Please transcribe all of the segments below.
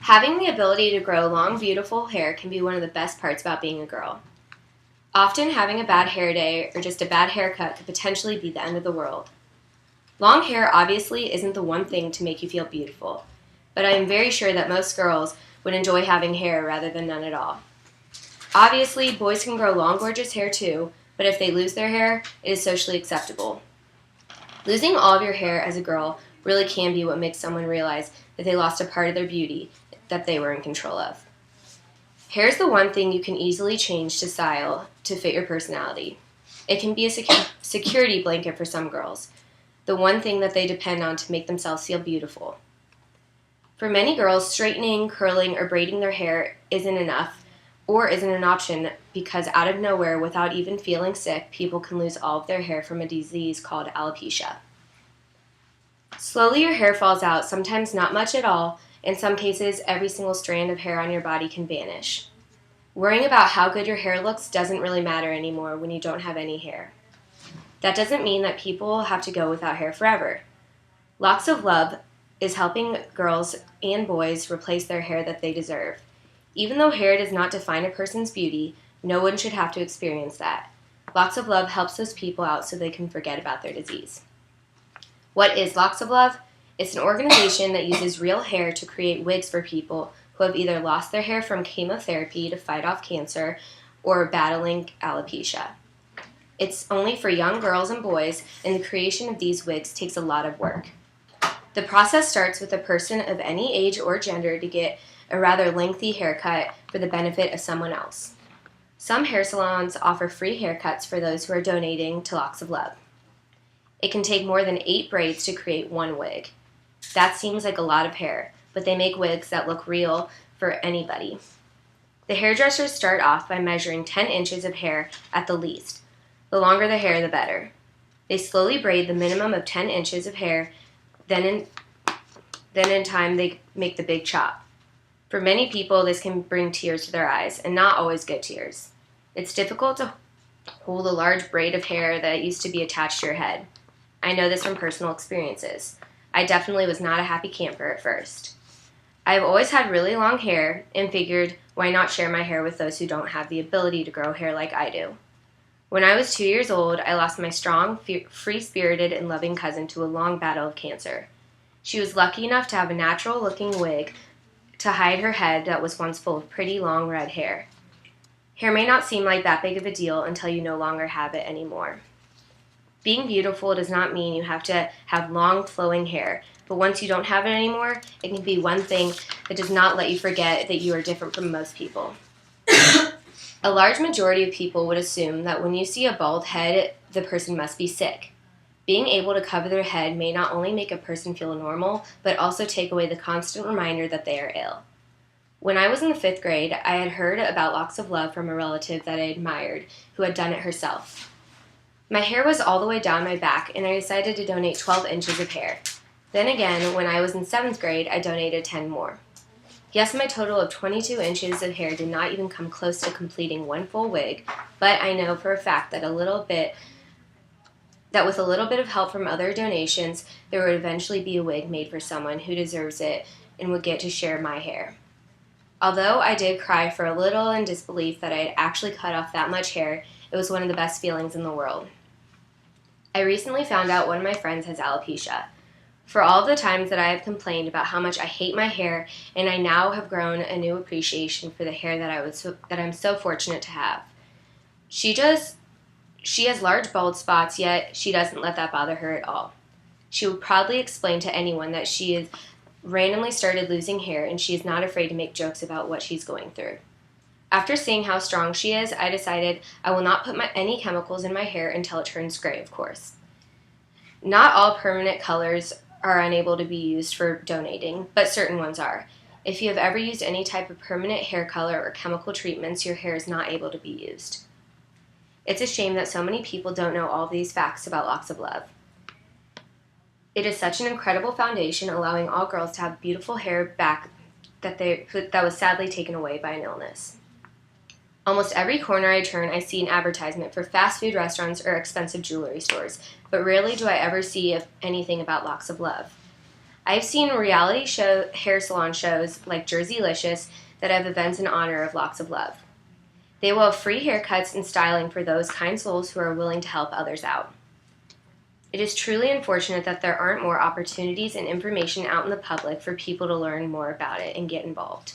Having the ability to grow long, beautiful hair can be one of the best parts about being a girl. Often, having a bad hair day or just a bad haircut could potentially be the end of the world. Long hair obviously isn't the one thing to make you feel beautiful, but I am very sure that most girls would enjoy having hair rather than none at all. Obviously, boys can grow long, gorgeous hair too, but if they lose their hair, it is socially acceptable. Losing all of your hair as a girl really can be what makes someone realize that they lost a part of their beauty that they were in control of. Hair is the one thing you can easily change to style to fit your personality. It can be a security blanket for some girls, the one thing that they depend on to make themselves feel beautiful. For many girls, straightening, curling, or braiding their hair isn't enough or isn't an option because out of nowhere, without even feeling sick, people can lose all of their hair from a disease called alopecia. Slowly your hair falls out, sometimes not much at all. In some cases, every single strand of hair on your body can vanish. Worrying about how good your hair looks doesn't really matter anymore when you don't have any hair. That doesn't mean that people have to go without hair forever. Locks of Love is helping girls and boys replace their hair that they deserve. Even though hair does not define a person's beauty, no one should have to experience that. Locks of Love helps those people out so they can forget about their disease. What is Locks of Love? It's an organization that uses real hair to create wigs for people who have either lost their hair from chemotherapy to fight off cancer or battling alopecia. It's only for young girls and boys, and the creation of these wigs takes a lot of work. The process starts with a person of any age or gender to get a rather lengthy haircut for the benefit of someone else. Some hair salons offer free haircuts for those who are donating to Locks of Love. It can take more than 8 braids to create one wig. That seems like a lot of hair, but they make wigs that look real for anybody. The hairdressers start off by measuring 10 inches of hair at the least. The longer the hair, the better. They slowly braid the minimum of 10 inches of hair, then in time they make the big chop. For many people, this can bring tears to their eyes, and not always good tears. It's difficult to hold a large braid of hair that used to be attached to your head. I know this from personal experiences. I definitely was not a happy camper at first. I've always had really long hair and figured, why not share my hair with those who don't have the ability to grow hair like I do? When I was 2 years old, I lost my strong, free-spirited, and loving cousin to a long battle of cancer. She was lucky enough to have a natural-looking wig to hide her head that was once full of pretty long red hair. Hair may not seem like that big of a deal until you no longer have it anymore. Being beautiful does not mean you have to have long, flowing hair, but once you don't have it anymore, it can be one thing that does not let you forget that you are different from most people. A large majority of people would assume that when you see a bald head, the person must be sick. Being able to cover their head may not only make a person feel normal, but also take away the constant reminder that they are ill. When I was in the 5th grade, I had heard about Locks of Love from a relative that I admired, who had done it herself. My hair was all the way down my back, and I decided to donate 12 inches of hair. Then again, when I was in 7th grade, I donated 10 more. Yes, my total of 22 inches of hair did not even come close to completing one full wig, but I know for a fact that with a little bit of help from other donations, there would eventually be a wig made for someone who deserves it and would get to share my hair. Although I did cry for a little in disbelief that I had actually cut off that much hair, it was one of the best feelings in the world. I recently found out one of my friends has alopecia. For all of the times that I have complained about how much I hate my hair, and I now have grown a new appreciation for the hair that I'm so fortunate to have. She has large bald spots, yet she doesn't let that bother her at all. She would proudly explain to anyone that she has randomly started losing hair, and she is not afraid to make jokes about what she's going through. After seeing how strong she is, I decided I will not put any chemicals in my hair until it turns gray, of course. Not all permanent colors are unable to be used for donating, but certain ones are. If you have ever used any type of permanent hair color or chemical treatments, your hair is not able to be used. It's a shame that so many people don't know all these facts about Locks of Love. It is such an incredible foundation, allowing all girls to have beautiful hair back that was sadly taken away by an illness. Almost every corner I turn, I see an advertisement for fast food restaurants or expensive jewelry stores, but rarely do I ever see anything about Locks of Love. I've seen reality show hair salon shows like Jerseylicious that have events in honor of Locks of Love. They will have free haircuts and styling for those kind souls who are willing to help others out. It is truly unfortunate that there aren't more opportunities and information out in the public for people to learn more about it and get involved.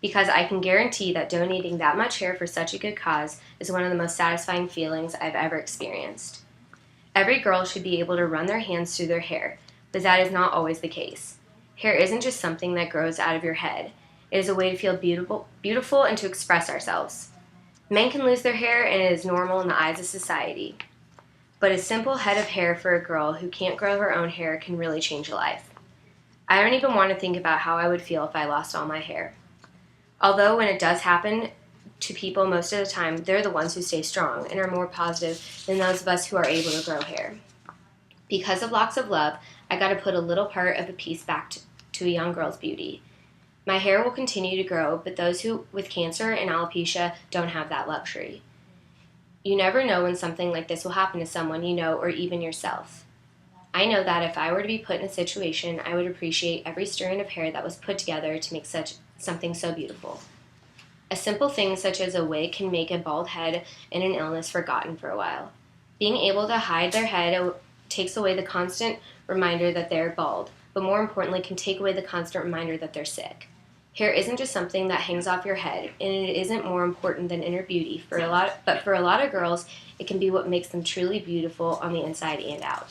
Because I can guarantee that donating that much hair for such a good cause is one of the most satisfying feelings I've ever experienced. Every girl should be able to run their hands through their hair, but that is not always the case. Hair isn't just something that grows out of your head. It is a way to feel beautiful and to express ourselves. Men can lose their hair, and it is normal in the eyes of society. But a simple head of hair for a girl who can't grow her own hair can really change a life. I don't even want to think about how I would feel if I lost all my hair. Although when it does happen to people most of the time, they're the ones who stay strong and are more positive than those of us who are able to grow hair. Because of Locks of Love, I got to put a little part of a piece back to a young girl's beauty. My hair will continue to grow, but those who with cancer and alopecia don't have that luxury. You never know when something like this will happen to someone you know or even yourself. I know that if I were to be put in a situation, I would appreciate every strand of hair that was put together to make something so beautiful. A simple thing such as a wig can make a bald head and an illness forgotten for a while. Being able to hide their head takes away the constant reminder that they're bald, but more importantly can take away the constant reminder that they're sick. Hair isn't just something that hangs off your head, and it isn't more important than inner beauty. But for a lot of girls, it can be what makes them truly beautiful on the inside and out.